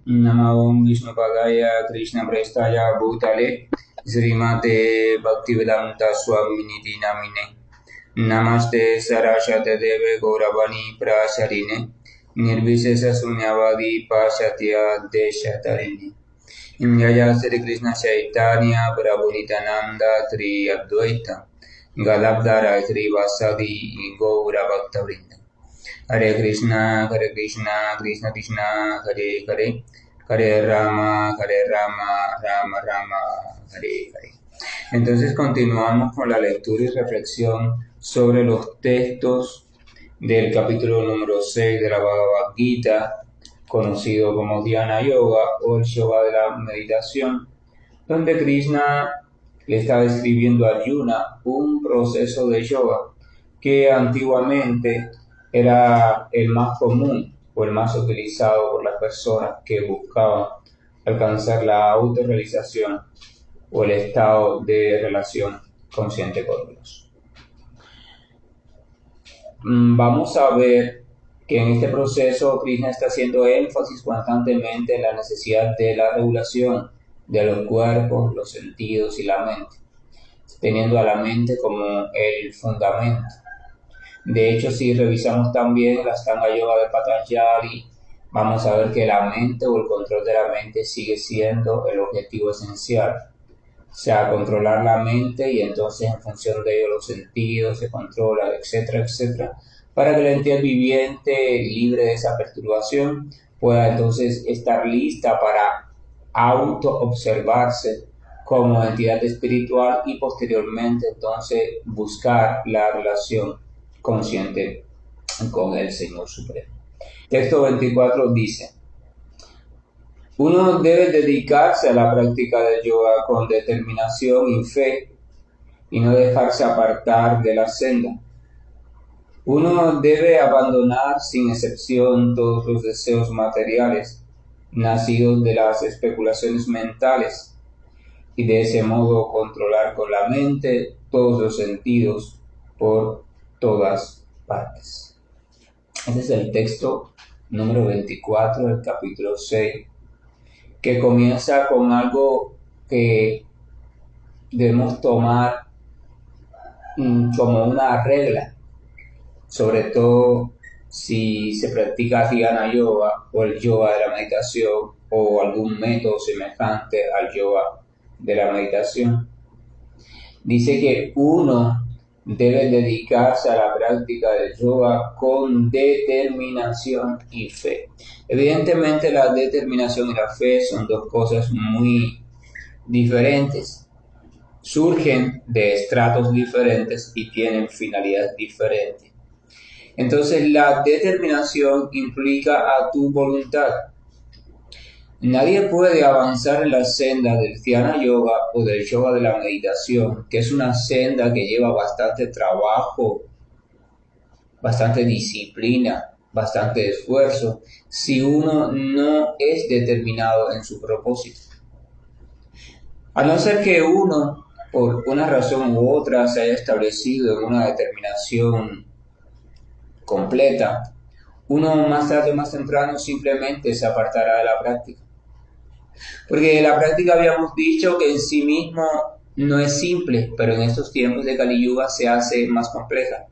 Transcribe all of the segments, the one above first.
नमो विष्णुपदाय कृष्णप्रेष्ठाय भूतले श्रीमते भक्तिवेदांत स्वामिनिधि नामिने नमस्ते सरस्वती देवे गौरवाणी प्रसरिणे निर्विशेष शून्यवादी पाश्चात्य देशतरिणे जय श्री कृष्ण चैतन्य प्रभु नित्यानंद श्री अद्वैत गदाधर श्रीवासदि गौर भक्तवृंद। हरे कृष्णा कृष्ण कृष्णा हरे हरे, हरे Rama, Rama Rama, Hare Hare. Entonces continuamos con la lectura y reflexión sobre los textos del capítulo número 6 de la Bhagavad Gita, conocido como Dhyana Yoga o el yoga de la meditación, donde Krishna le está describiendo a Arjuna un proceso de yoga que antiguamente era el más común o el más utilizado por las personas que buscaban alcanzar la autorrealización o el estado de relación consciente con Dios. Vamos a ver que en este proceso Krishna está haciendo énfasis constantemente en la necesidad de la regulación de los cuerpos, los sentidos y la mente, teniendo a la mente como el fundamento. De hecho, si revisamos también la Ashtanga Yoga de Patanjali, vamos a ver que la mente o el control de la mente sigue siendo el objetivo esencial. O sea, controlar la mente y entonces en función de ello los sentidos se controlan, etcétera, etcétera, para que la entidad viviente, libre de esa perturbación, pueda entonces estar lista para auto-observarse como entidad espiritual y posteriormente entonces buscar la relación consciente con el Señor Supremo. Texto 24 dice: uno debe dedicarse a la práctica del yoga con determinación y fe y no dejarse apartar de la senda. Uno debe abandonar sin excepción todos los deseos materiales nacidos de las especulaciones mentales y de ese modo controlar con la mente todos los sentidos por todas partes. Este es el texto número 24 del capítulo 6, que comienza con algo que debemos tomar como una regla, sobre todo si se practica Dhyana Yoga o el yoga de la meditación o algún método semejante al yoga de la meditación. Dice que uno debe dedicarse a la práctica del yoga con determinación y fe. Evidentemente la determinación y la fe son dos cosas muy diferentes. Surgen de estratos diferentes y tienen finalidades diferentes. Entonces la determinación implica a tu voluntad. Nadie puede avanzar en la senda del Dhyana Yoga o del yoga de la meditación, que es una senda que lleva bastante trabajo, bastante disciplina, bastante esfuerzo, si uno no es determinado en su propósito. A no ser que uno, por una razón u otra, se haya establecido en una determinación completa, uno más tarde o más temprano simplemente se apartará de la práctica. Porque la práctica habíamos dicho que en sí mismo no es simple, pero en estos tiempos de Kali Yuga se hace más compleja.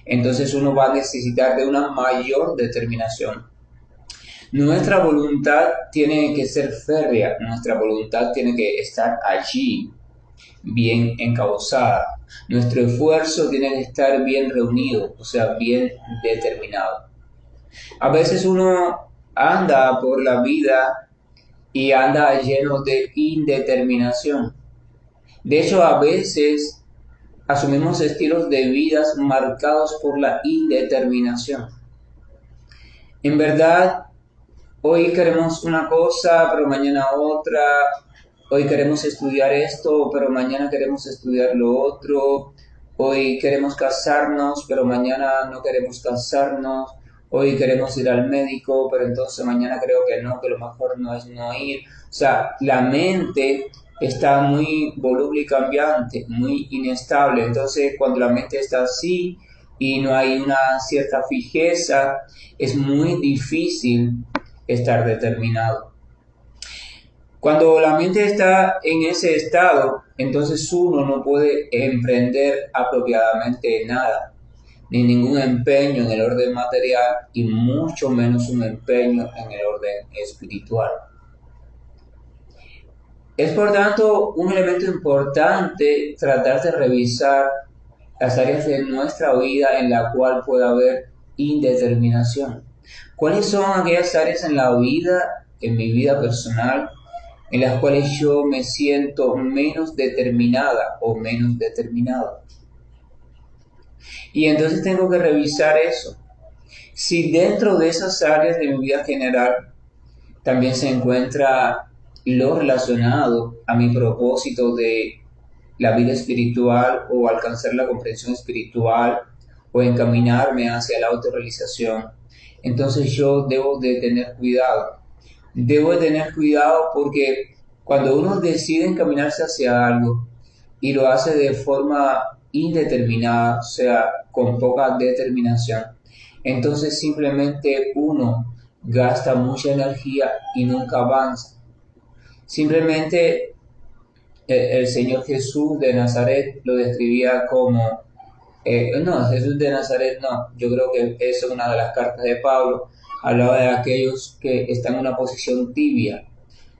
Entonces uno va a necesitar de una mayor determinación. Nuestra voluntad tiene que ser férrea, nuestra voluntad tiene que estar allí, bien encauzada. Nuestro esfuerzo tiene que estar bien reunido, o sea, bien determinado. A veces uno anda por la vida y anda lleno de indeterminación. De hecho, a veces asumimos estilos de vida marcados por la indeterminación. En verdad, hoy queremos una cosa, pero mañana otra. Hoy queremos estudiar esto, pero mañana queremos estudiar lo otro. Hoy queremos casarnos, pero mañana no queremos casarnos. Hoy queremos ir al médico, pero entonces mañana creo que no, que lo mejor no es no ir. O sea, la mente está muy voluble y cambiante, muy inestable. Entonces, cuando la mente está así y no hay una cierta fijeza, es muy difícil estar determinado. Cuando la mente está en ese estado, entonces uno no puede emprender apropiadamente nada, ni ningún empeño en el orden material y mucho menos un empeño en el orden espiritual. Es por tanto un elemento importante tratar de revisar las áreas de nuestra vida en la cual puede haber indeterminación. ¿Cuáles son aquellas áreas en la vida, en mi vida personal, en las cuales yo me siento menos determinada o menos determinado? Y entonces tengo que revisar eso. Si dentro de esas áreas de mi vida general también se encuentra lo relacionado a mi propósito de la vida espiritual o alcanzar la comprensión espiritual o encaminarme hacia la autorrealización, entonces yo debo de tener cuidado. Debo de tener cuidado porque cuando uno decide encaminarse hacia algo y lo hace de forma indeterminada, o sea, con poca determinación, entonces simplemente uno gasta mucha energía y nunca avanza. Simplemente el Señor Jesús de Nazaret lo describía como, no, Jesús de Nazaret no, yo creo que eso es una de las cartas de Pablo, hablaba de aquellos que están en una posición tibia,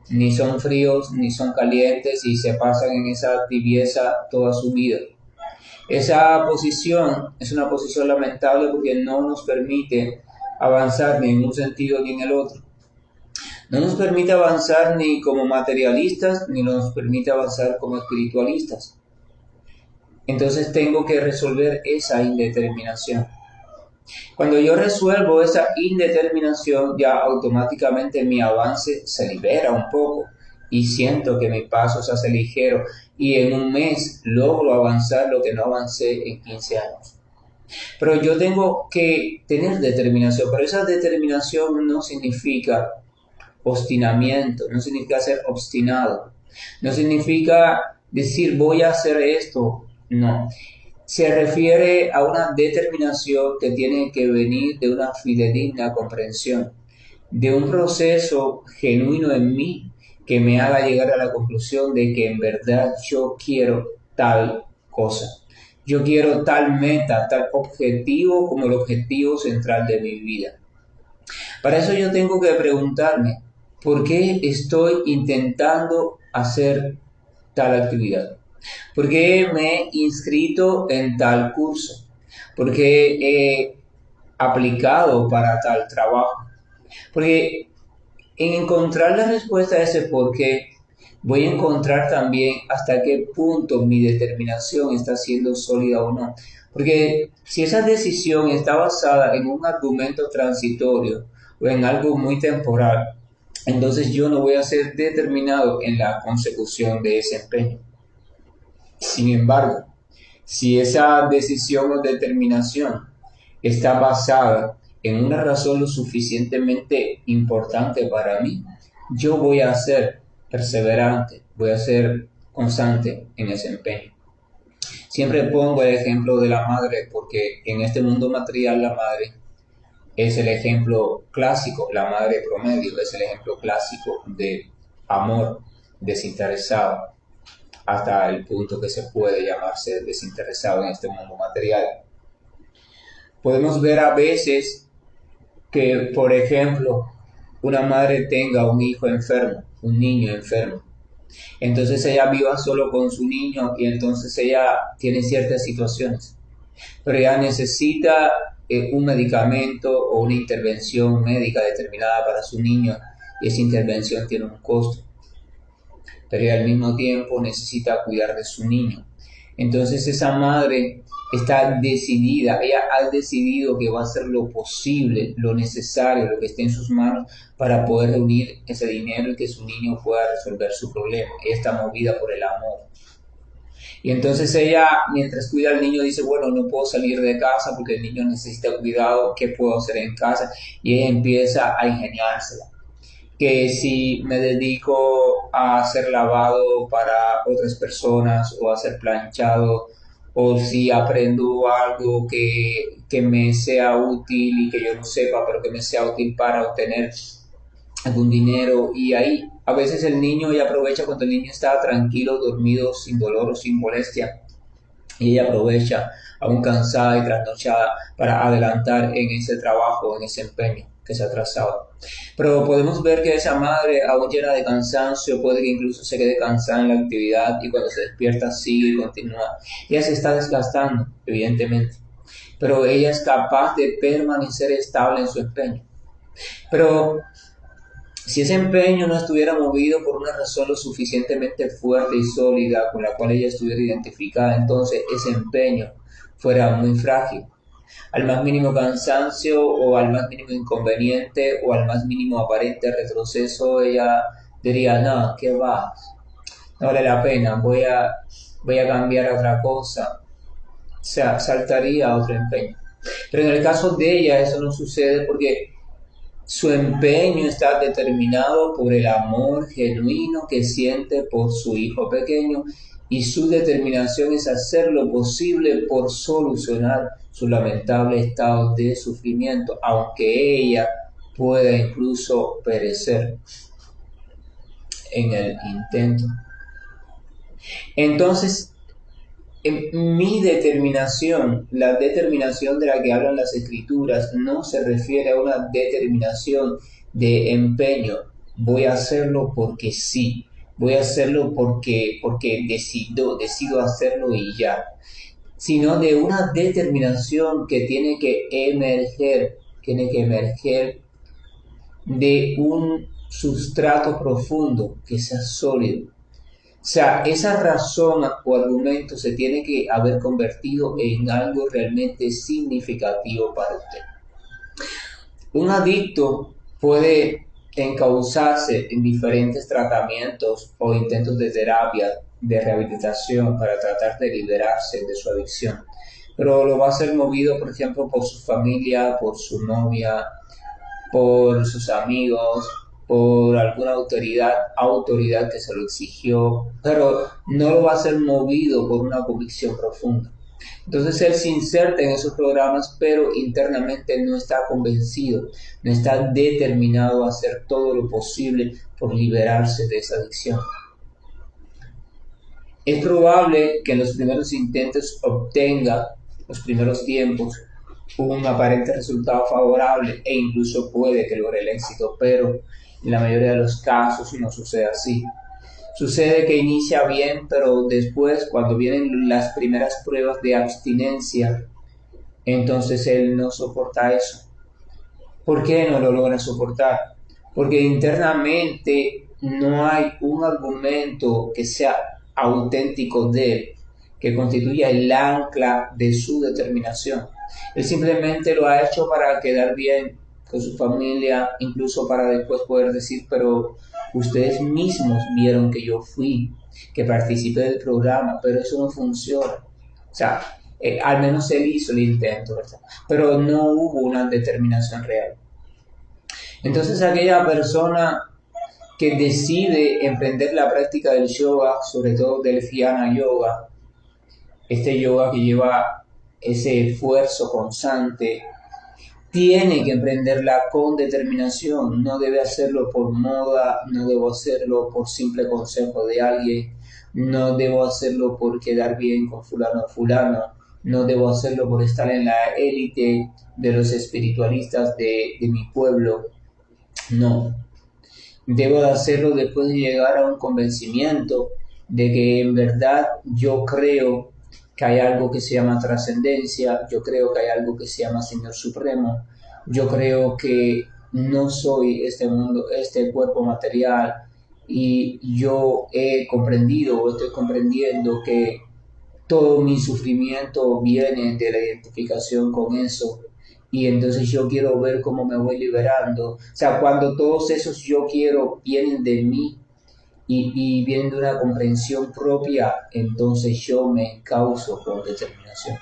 ni son fríos ni son calientes y se pasan en esa tibieza toda su vida. Esa posición es una posición lamentable porque no nos permite avanzar ni en un sentido ni en el otro. No nos permite avanzar ni como materialistas, ni nos permite avanzar como espiritualistas. Entonces tengo que resolver esa indeterminación. Cuando yo resuelvo esa indeterminación, ya automáticamente mi avance se libera un poco y siento que mi paso se hace ligero y en un mes logro avanzar lo que no avancé en 15 años. Pero yo tengo que tener determinación, pero esa determinación no significa obstinamiento, no significa ser obstinado, no significa decir voy a hacer esto, no. Se refiere a una determinación que tiene que venir de una fidedigna comprensión, de un proceso genuino en mí que me haga llegar a la conclusión de que en verdad yo quiero tal cosa. Yo quiero tal meta, tal objetivo como el objetivo central de mi vida. Para eso yo tengo que preguntarme, ¿por qué estoy intentando hacer tal actividad? ¿Por qué me he inscrito en tal curso? ¿Por qué he aplicado para tal trabajo? Porque en encontrar la respuesta a ese por qué, voy a encontrar también hasta qué punto mi determinación está siendo sólida o no. Porque si esa decisión está basada en un argumento transitorio o en algo muy temporal, entonces yo no voy a ser determinado en la consecución de ese empeño. Sin embargo, si esa decisión o determinación está basada en una razón lo suficientemente importante para mí, yo voy a ser perseverante, voy a ser constante en ese empeño. Siempre pongo el ejemplo de la madre porque en este mundo material la madre es el ejemplo clásico, la madre promedio es el ejemplo clásico de amor desinteresado hasta el punto que se puede llamarse desinteresado en este mundo material. Podemos ver a veces que, por ejemplo, una madre tenga un hijo enfermo, un niño enfermo. Entonces ella viva solo con su niño y entonces ella tiene ciertas situaciones. Pero ella necesita un medicamento o una intervención médica determinada para su niño y esa intervención tiene un costo. Pero ella al mismo tiempo necesita cuidar de su niño. Entonces esa madre está decidida, ella ha decidido que va a hacer lo posible, lo necesario, lo que esté en sus manos para poder reunir ese dinero y que su niño pueda resolver su problema. Ella está movida por el amor. Y entonces ella, mientras cuida al niño, dice, bueno, no puedo salir de casa porque el niño necesita cuidado, ¿qué puedo hacer en casa? Y ella empieza a ingeniársela. Que si me dedico a hacer lavado para otras personas o a hacer planchado, o si aprendo algo que me sea útil y que yo no sepa, pero que me sea útil para obtener algún dinero, y ahí A veces el niño, ella aprovecha cuando el niño está tranquilo, dormido, sin dolor o sin molestia, y ella aprovecha aún cansada y trasnochada para adelantar en ese trabajo, en ese empeño que se ha trazado. Pero podemos ver que esa madre, aún llena de cansancio, puede que incluso se quede cansada en la actividad y cuando se despierta sigue y continúa. Ella se está desgastando, evidentemente, pero ella es capaz de permanecer estable en su empeño. Pero si ese empeño no estuviera movido por una razón lo suficientemente fuerte y sólida con la cual ella estuviera identificada, entonces ese empeño fuera muy frágil. Al más mínimo cansancio o al más mínimo inconveniente o al más mínimo aparente retroceso, ella diría, no, ¿qué va? No vale la pena, voy a cambiar a otra cosa. O sea, saltaría a otro empeño. Pero en el caso de ella eso no sucede porque su empeño está determinado por el amor genuino que siente por su hijo pequeño y su determinación es hacer lo posible por solucionar su lamentable estado de sufrimiento, aunque ella pueda incluso perecer en el intento. Entonces, mi determinación, la determinación de la que hablan las escrituras, no se refiere a una determinación de empeño. Voy a hacerlo porque sí, voy a hacerlo porque decido hacerlo y ya, sino de una determinación que tiene que emerger de un sustrato profundo que sea sólido. O sea, esa razón o argumento se tiene que haber convertido en algo realmente significativo para usted. Un adicto puede encauzarse en diferentes tratamientos o intentos de terapia, de rehabilitación para tratar de liberarse de su adicción, pero lo va a ser movido, por ejemplo, por su familia, por su novia, por sus amigos, por alguna autoridad que se lo exigió, pero no lo va a ser movido por una convicción profunda. Entonces él se inserta en esos programas, pero internamente no está convencido, no está determinado a hacer todo lo posible por liberarse de esa adicción. Es probable que en los primeros intentos obtenga, los primeros tiempos, un aparente resultado favorable e incluso puede que logre el éxito, pero en la mayoría de los casos no sucede así. Sucede que inicia bien, pero después, cuando vienen las primeras pruebas de abstinencia, entonces él no soporta eso. ¿Por qué no lo logra soportar? Porque internamente no hay un argumento que sea auténtico de él, que constituya el ancla de su determinación. Él simplemente lo ha hecho para quedar bien con su familia, incluso para después poder decir, pero ustedes mismos vieron que yo fui, que participé del programa, pero eso no funciona. O sea, al menos él hizo el intento, ¿verdad? Pero no hubo una determinación real. Entonces aquella persona que decide emprender la práctica del yoga, sobre todo del Jnana Yoga, este yoga que lleva ese esfuerzo constante, tiene que emprenderla con determinación, no debe hacerlo por moda, no debo hacerlo por simple consejo de alguien, no debo hacerlo por quedar bien con fulano o fulano, no debo hacerlo por estar en la élite de los espiritualistas de mi pueblo, no. Debo de hacerlo después de llegar a un convencimiento de que en verdad yo creo que hay algo que se llama trascendencia, yo creo que hay algo que se llama Señor Supremo, yo creo que no soy este mundo, este cuerpo material, y yo he comprendido o estoy comprendiendo que todo mi sufrimiento viene de la identificación con eso. Y entonces yo quiero ver cómo me voy liberando. O sea, cuando todos esos yo quiero vienen de mí y vienen de una comprensión propia, entonces yo me encauzo con determinación.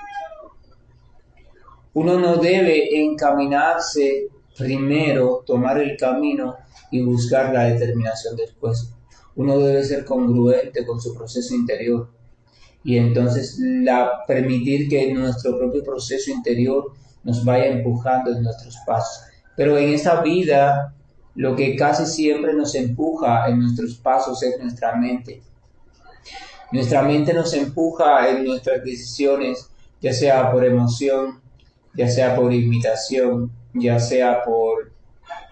Uno no debe encaminarse primero, tomar el camino y buscar la determinación después. Uno debe ser congruente con su proceso interior y entonces permitir que nuestro propio proceso interior nos vaya empujando en nuestros pasos. Pero en esa vida lo que casi siempre nos empuja en nuestros pasos es nuestra mente. Nuestra mente nos empuja en nuestras decisiones, ya sea por emoción, ya sea por imitación, ya sea por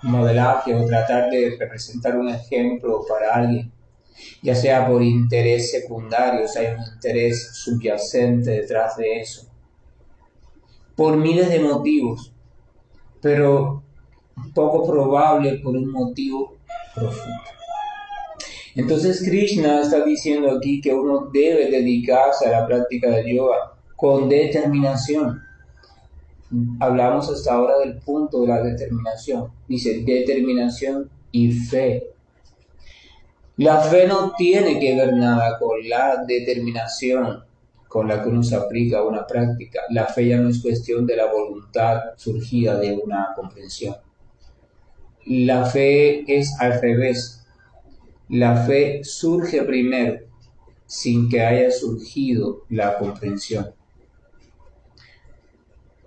modelaje o tratar de representar un ejemplo para alguien, ya sea por interés secundario, o sea, hay un interés subyacente detrás de eso, por miles de motivos, pero poco probable por un motivo profundo. Entonces Krishna está diciendo aquí que uno debe dedicarse a la práctica del yoga con determinación. Hablamos hasta ahora del punto de la determinación. Dice determinación y fe. La fe no tiene que ver nada con la determinación con la que uno se aplica a una práctica. La fe ya no es cuestión de la voluntad surgida de una comprensión. La fe es al revés. La fe surge primero sin que haya surgido la comprensión.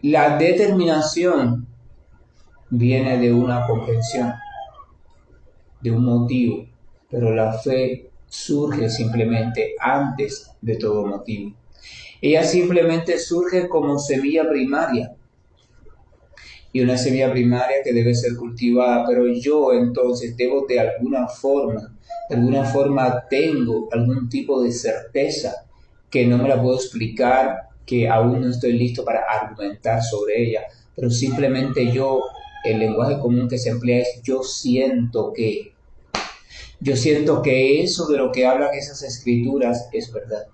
La determinación viene de una comprensión, de un motivo, pero la fe surge simplemente antes de todo motivo. Ella simplemente surge como semilla primaria, y una semilla primaria que debe ser cultivada, pero yo entonces debo de alguna forma tengo algún tipo de certeza que no me la puedo explicar, que aún no estoy listo para argumentar sobre ella, pero simplemente el lenguaje común que se emplea es yo siento que eso de lo que hablan esas escrituras es verdad.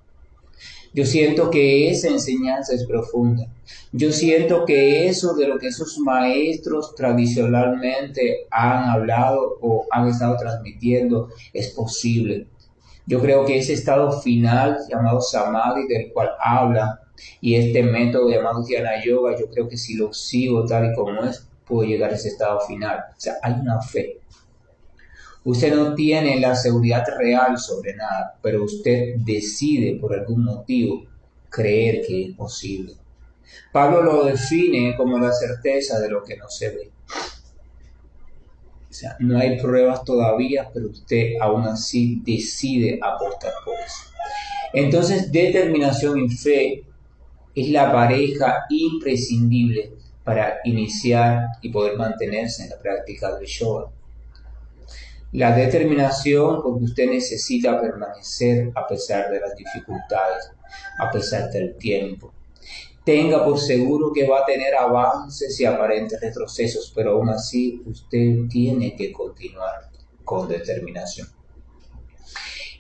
Yo siento que esa enseñanza es profunda. Yo siento que eso de lo que esos maestros tradicionalmente han hablado o han estado transmitiendo es posible. Yo creo que ese estado final llamado Samadhi, del cual habla, y este método llamado Dhyana Yoga, yo creo que si lo sigo tal y como es, puedo llegar a ese estado final. O sea, hay una fe. Usted no tiene la seguridad real sobre nada, pero usted decide por algún motivo creer que es posible. Pablo lo define como la certeza de lo que no se ve. O sea, no hay pruebas todavía, pero usted aún así decide apostar por eso. Entonces, determinación y fe es la pareja imprescindible para iniciar y poder mantenerse en la práctica del yoga. La determinación porque usted necesita permanecer a pesar de las dificultades, a pesar del tiempo. Tenga por seguro que va a tener avances y aparentes retrocesos, pero aún así usted tiene que continuar con determinación.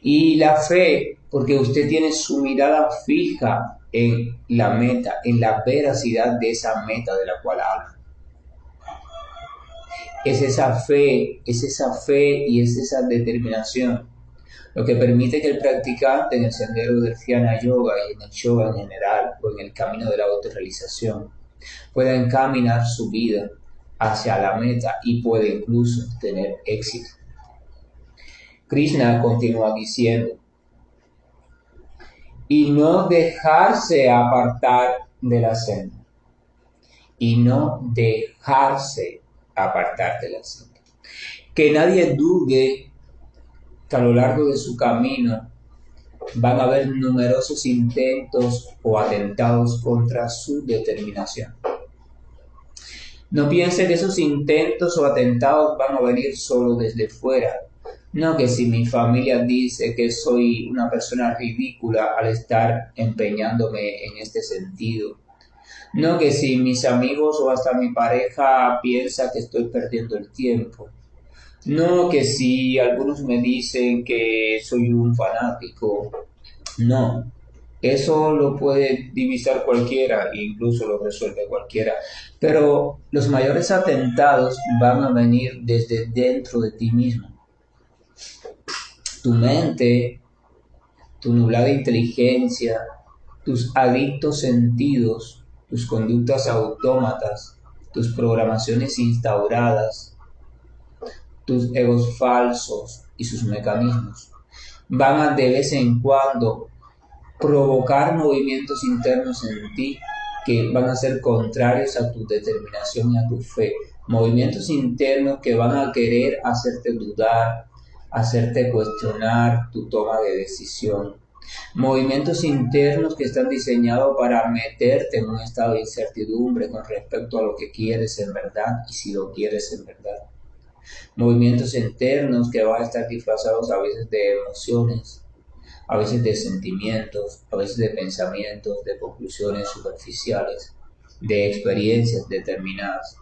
Y la fe, porque usted tiene su mirada fija en la meta, en la veracidad de esa meta de la cual habla. Es esa fe y es esa determinación lo que permite que el practicante en el sendero del Dhyana Yoga y en el yoga en general o en el camino de la autorrealización pueda encaminar su vida hacia la meta y puede incluso tener éxito. Krishna continúa diciendo, y no dejarse apartar de la senda, y no dejarse apartar de la senda. Que nadie dude que a lo largo de su camino van a haber numerosos intentos o atentados contra su determinación. No piense que esos intentos o atentados van a venir solo desde fuera. No que si mi familia dice que soy una persona ridícula al estar empeñándome en este sentido. No que si mis amigos o hasta mi pareja piensa que estoy perdiendo el tiempo. No que si algunos me dicen que soy un fanático. No, eso lo puede divisar cualquiera e incluso lo resuelve cualquiera. Pero los mayores atentados van a venir desde dentro de ti mismo. Tu mente, tu nublada inteligencia, tus adictos sentidos, tus conductas autómatas, tus programaciones instauradas, tus egos falsos y sus mecanismos van a de vez en cuando provocar movimientos internos en ti que van a ser contrarios a tu determinación y a tu fe, movimientos internos que van a querer hacerte dudar, hacerte cuestionar tu toma de decisión. Movimientos internos que están diseñados para meterte en un estado de incertidumbre con respecto a lo que quieres en verdad y si lo quieres en verdad. Movimientos internos que van a estar disfrazados a veces de emociones, a veces de sentimientos, a veces de pensamientos, de conclusiones superficiales, de experiencias determinadas.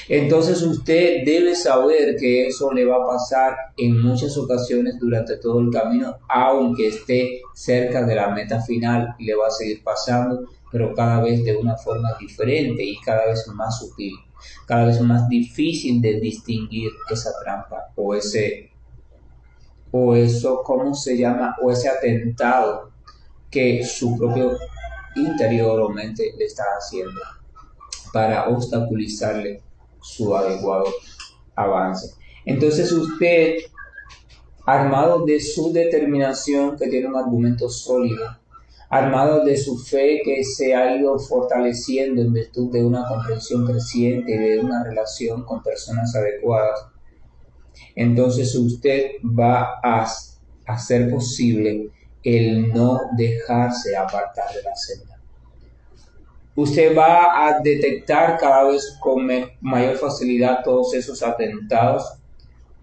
Entonces usted debe saber que eso le va a pasar en muchas ocasiones durante todo el camino, aunque esté cerca de la meta final, le va a seguir pasando, pero cada vez de una forma diferente y cada vez más sutil, cada vez más difícil de distinguir esa trampa o eso, ¿cómo se llama? O ese atentado que su propio interior o mente le está haciendo para obstaculizarle su adecuado avance. Entonces usted, armado de su determinación, que tiene un argumento sólido, armado de su fe que se ha ido fortaleciendo en virtud de una comprensión creciente y de una relación con personas adecuadas, entonces usted va a hacer posible el no dejarse apartar de la senda. Usted va a detectar cada vez con mayor facilidad todos esos atentados,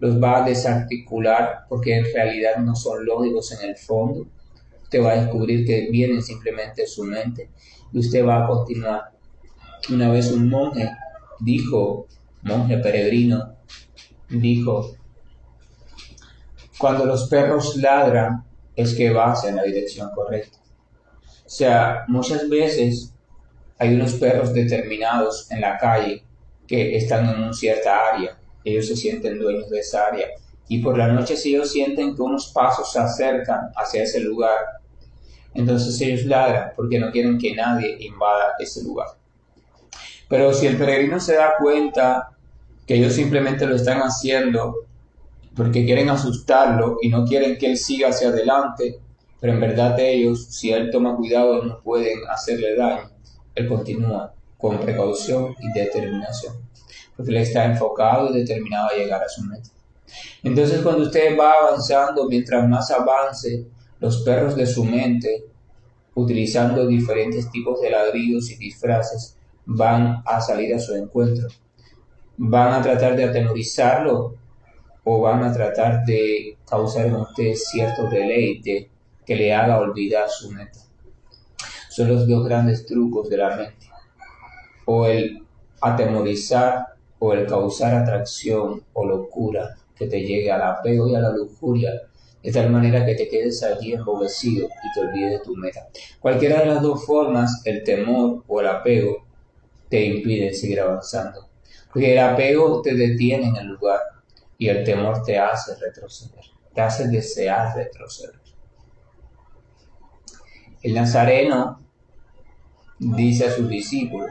los va a desarticular porque en realidad no son lógicos en el fondo. Usted va a descubrir que vienen simplemente de su mente y usted va a continuar. Una vez un monje peregrino, dijo, cuando los perros ladran es que vas en la dirección correcta. O sea, muchas veces hay unos perros determinados en la calle que están en una cierta área. Ellos se sienten dueños de esa área. Y por la noche, si ellos sienten que unos pasos se acercan hacia ese lugar, entonces ellos ladran porque no quieren que nadie invada ese lugar. Pero si el peregrino se da cuenta que ellos simplemente lo están haciendo porque quieren asustarlo y no quieren que él siga hacia adelante, pero en verdad ellos, si él toma cuidado, no pueden hacerle daño, él continúa con precaución y determinación, porque él está enfocado y determinado a llegar a su meta. Entonces, cuando usted va avanzando, mientras más avance, los perros de su mente, utilizando diferentes tipos de ladridos y disfraces, van a salir a su encuentro. Van a tratar de atemorizarlo o van a tratar de causar en usted cierto deleite que le haga olvidar su meta. Son los dos grandes trucos de la mente, o el atemorizar o el causar atracción o locura que te llegue al apego y a la lujuria, de tal manera que te quedes allí embobecido y te olvides de tu meta. Cualquiera de las dos formas, el temor o el apego, te impide seguir avanzando, porque el apego te detiene en el lugar y el temor te hace retroceder, te hace desear retroceder. El Nazareno dice a sus discípulos,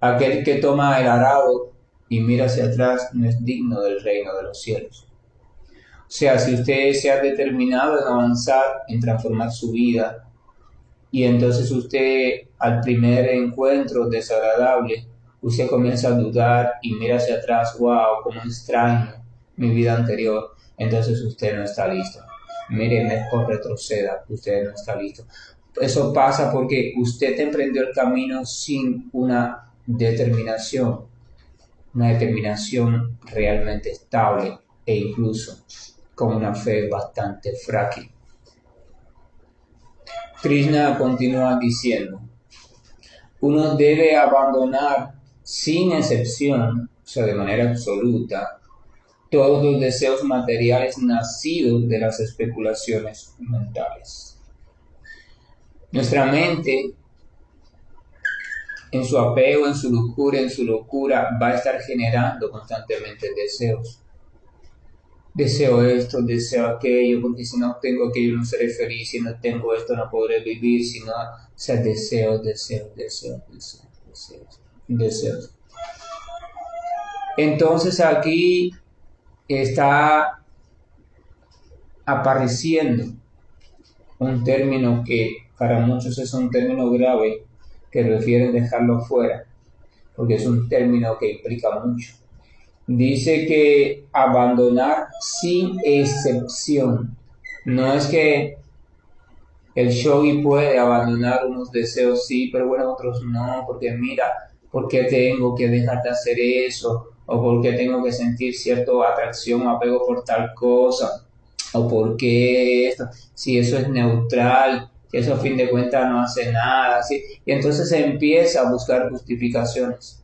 aquel que toma el arado y mira hacia atrás no es digno del reino de los cielos. O sea, si usted se ha determinado en avanzar, en transformar su vida, y entonces usted al primer encuentro desagradable, usted comienza a dudar y mira hacia atrás, wow, cómo extraño mi vida anterior, entonces usted no está listo. Mire, mejor retroceda, usted no está listo. Eso pasa porque usted emprendió el camino sin una determinación realmente estable e incluso con una fe bastante frágil. Krishna continúa diciendo, uno debe abandonar sin excepción, o sea, de manera absoluta, todos los deseos materiales nacidos de las especulaciones mentales. Nuestra mente, en su apego, en su locura, va a estar generando constantemente deseos. Deseo esto, deseo aquello, porque si no tengo aquello no seré feliz, si no tengo esto no podré vivir, si no, o sea, deseos. Entonces aquí está apareciendo un término que para muchos es un término grave, que prefieren dejarlo fuera, porque es un término que implica mucho. Dice que abandonar sin excepción. No es que el yogi puede abandonar unos deseos, sí, pero bueno, otros no, porque mira, ¿por qué tengo que dejar de hacer eso? ¿O por qué tengo que sentir cierta atracción o apego por tal cosa? ¿O por qué esto? Si eso es neutral, si eso a fin de cuentas no hace nada, ¿sí? Y entonces se empieza a buscar justificaciones.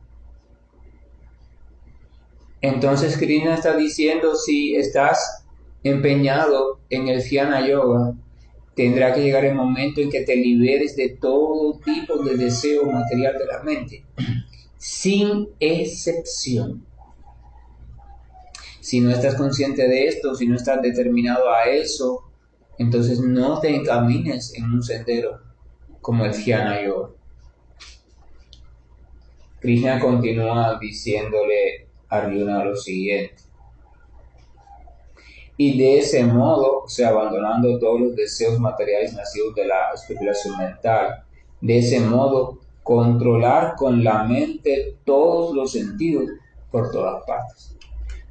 Entonces Krishna está diciendo, si estás empeñado en el Jnana Yoga, tendrá que llegar el momento en que te liberes de todo tipo de deseo material de la mente, sin excepción. Si no estás consciente de esto, si no estás determinado a eso, entonces no te encamines en un sendero como el Jnana Yoga. Krishna continúa diciéndole a Arjuna lo siguiente. Y de ese modo, o sea, abandonando todos los deseos materiales nacidos de la especulación mental, de ese modo, controlar con la mente todos los sentidos por todas partes.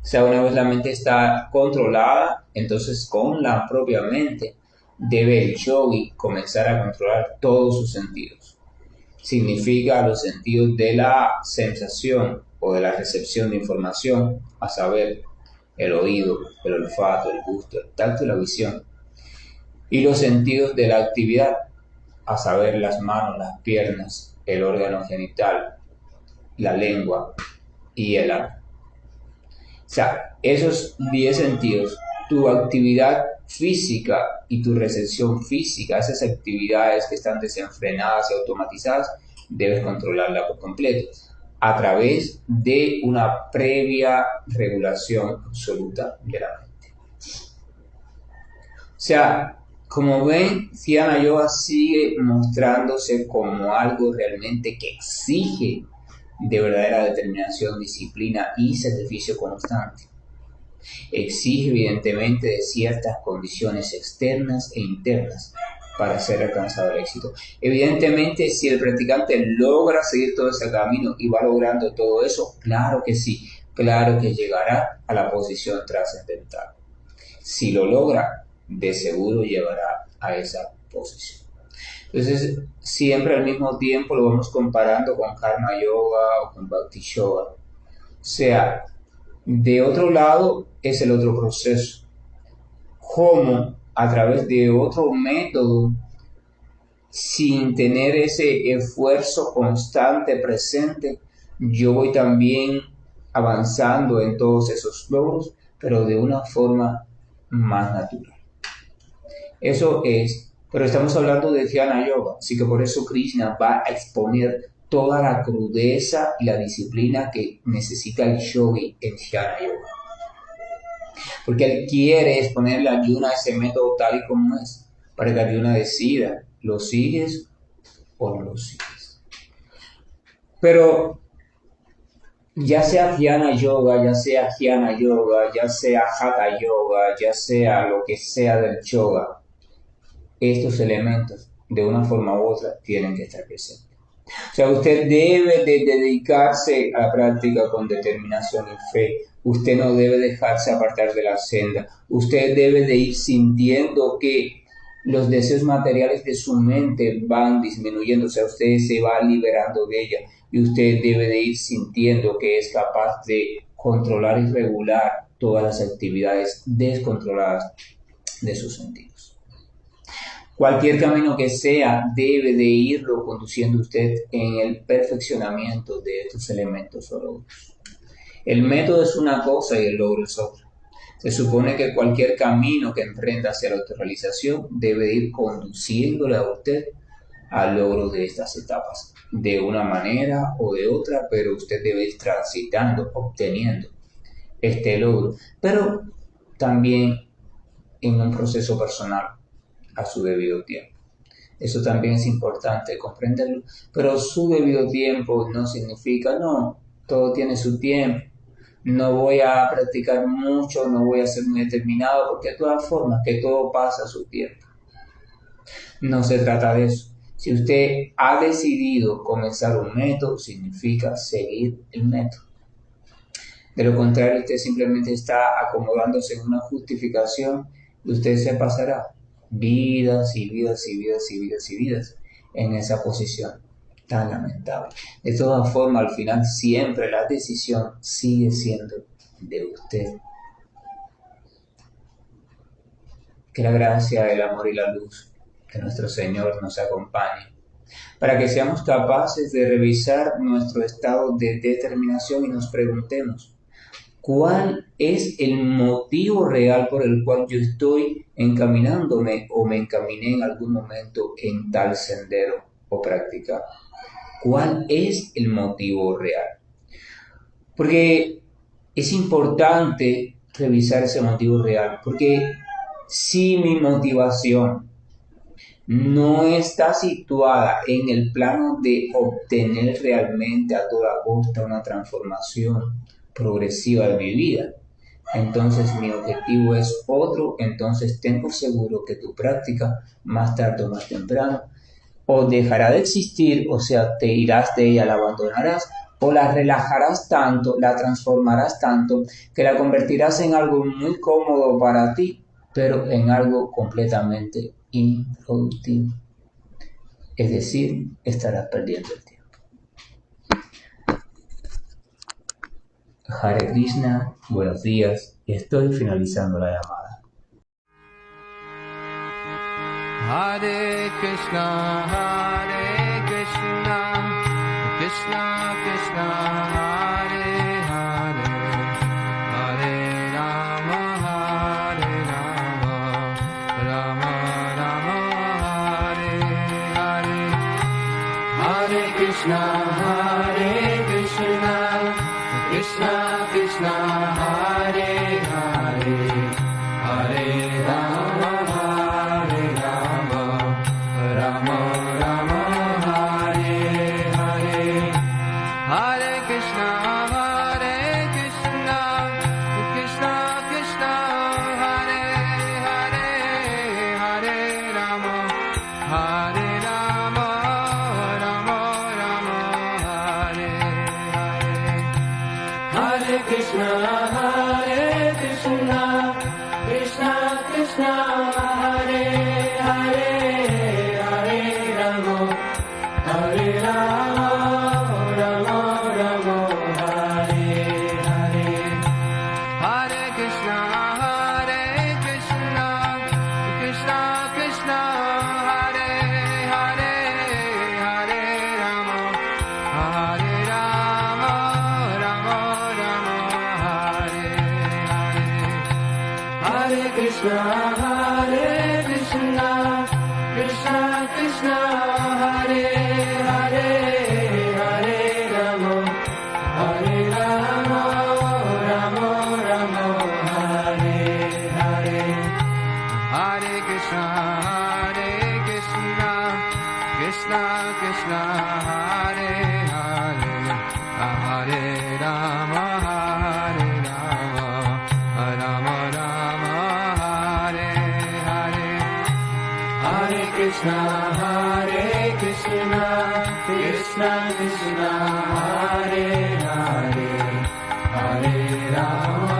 O sea, una vez la mente está controlada, entonces con la propia mente debe el yogi comenzar a controlar todos sus sentidos. Significa los sentidos de la sensación o de la recepción de información, a saber, el oído, el olfato, el gusto, el tacto y la visión. Y los sentidos de la actividad, a saber, las manos, las piernas, el órgano genital, la lengua y el alma. O sea, esos 10 sentidos, tu actividad física y tu recepción física, esas actividades que están desenfrenadas y automatizadas, debes controlarla por completo a través de una previa regulación absoluta de la mente. O sea, como ven, Jnana Yoga sigue mostrándose como algo realmente que exige de verdadera determinación, disciplina y sacrificio constante. Exige evidentemente de ciertas condiciones externas e internas para ser alcanzado el éxito. Evidentemente, si el practicante logra seguir todo ese camino y va logrando todo eso, claro que sí, claro que llegará a la posición trascendental. Si lo logra, de seguro llegará a esa posición. Entonces, siempre al mismo tiempo lo vamos comparando con Karma Yoga o con Bhakti Yoga. O sea, de otro lado es el otro proceso. Cómo a través de otro método, sin tener ese esfuerzo constante presente, yo voy también avanzando en todos esos logros, pero de una forma más natural. Eso es, pero estamos hablando de Jnana Yoga, así que por eso Krishna va a exponer toda la crudeza y la disciplina que necesita el yogi en Jnana Yoga. Porque él quiere exponerle a Arjuna ese método tal y como es, para que Arjuna decida, ¿lo sigues o no lo sigues? Pero ya sea Jnana Yoga, ya sea Jnana Yoga, ya sea Hatha Yoga, ya sea lo que sea del yoga, estos elementos de una forma u otra tienen que estar presentes. O sea, usted debe de dedicarse a la práctica con determinación y fe. Usted no debe dejarse apartar de la senda. Usted debe de ir sintiendo que los deseos materiales de su mente van disminuyendo. O sea, usted se va liberando de ella. Y usted debe de ir sintiendo que es capaz de controlar y regular todas las actividades descontroladas de sus sentidos. Cualquier camino que sea debe de irlo conduciendo usted en el perfeccionamiento de estos elementos o logros. El método es una cosa y el logro es otra. Se supone que cualquier camino que emprenda hacia la autorrealización debe ir conduciéndole a usted al logro de estas etapas, de una manera o de otra, pero usted debe ir transitando, obteniendo este logro, pero también en un proceso personal a su debido tiempo. Eso también es importante comprenderlo, pero su debido tiempo no significa, no, todo tiene su tiempo, no voy a practicar mucho, no voy a ser muy determinado, porque de todas formas que todo pasa a su tiempo. No se trata de eso, Si usted ha decidido comenzar un método, significa seguir el método. De lo contrario, usted simplemente está acomodándose en una justificación y usted se pasará vidas y vidas y vidas y vidas y vidas en esa posición tan lamentable. De todas formas, al final siempre la decisión sigue siendo de usted. Que la gracia, el amor y la luz de nuestro Señor nos acompañe para que seamos capaces de revisar nuestro estado de determinación y nos preguntemos, ¿cuál es el motivo real por el cual yo estoy encaminándome o me encaminé en algún momento en tal sendero o práctica? ¿Cuál es el motivo real? Porque es importante revisar ese motivo real, porque si mi motivación no está situada en el plano de obtener realmente a toda costa una transformación progresiva de mi vida, entonces mi objetivo es otro, entonces tengo seguro que tu práctica más tarde o más temprano o dejará de existir, o sea, te irás de ella, la abandonarás, o la relajarás tanto, la transformarás tanto, que la convertirás en algo muy cómodo para ti, pero en algo completamente improductivo. Es decir, estarás perdiendo el tiempo. Hare Krishna, buenos días, estoy finalizando la llamada. Hare Krishna, Krishna Krishna, Hare Hare, Hare Rama, Rama Rama, Hare Hare. Hare Krishna, Krishna Krishna, Hare Hare, Hare Rama, Rama Rama, Hare Hare. Hare Krishna, Krishna Krishna, Hare Hare, Hare Rama, Rama Rama, Hare Hare. Hare Krishna, Krishna Krishna, Hare Hare, Hare Rama, Rama Rama, Hare Hare. Hare Krishna, Krishna Krishna, Hare Hare, Hare Rama, Rama Rama, Hare Hare. Hare Krishna, Krishna Krishna, Hare Hare, Hare Rama, Rama Rama, Hare Hare. Hare Krishna, Krishna Krishna, Hare Hare, Hare Rama, Rama Rama, Hare Hare. Hare Krishna, Krishna Krishna, Hare Hare, Hare Rama.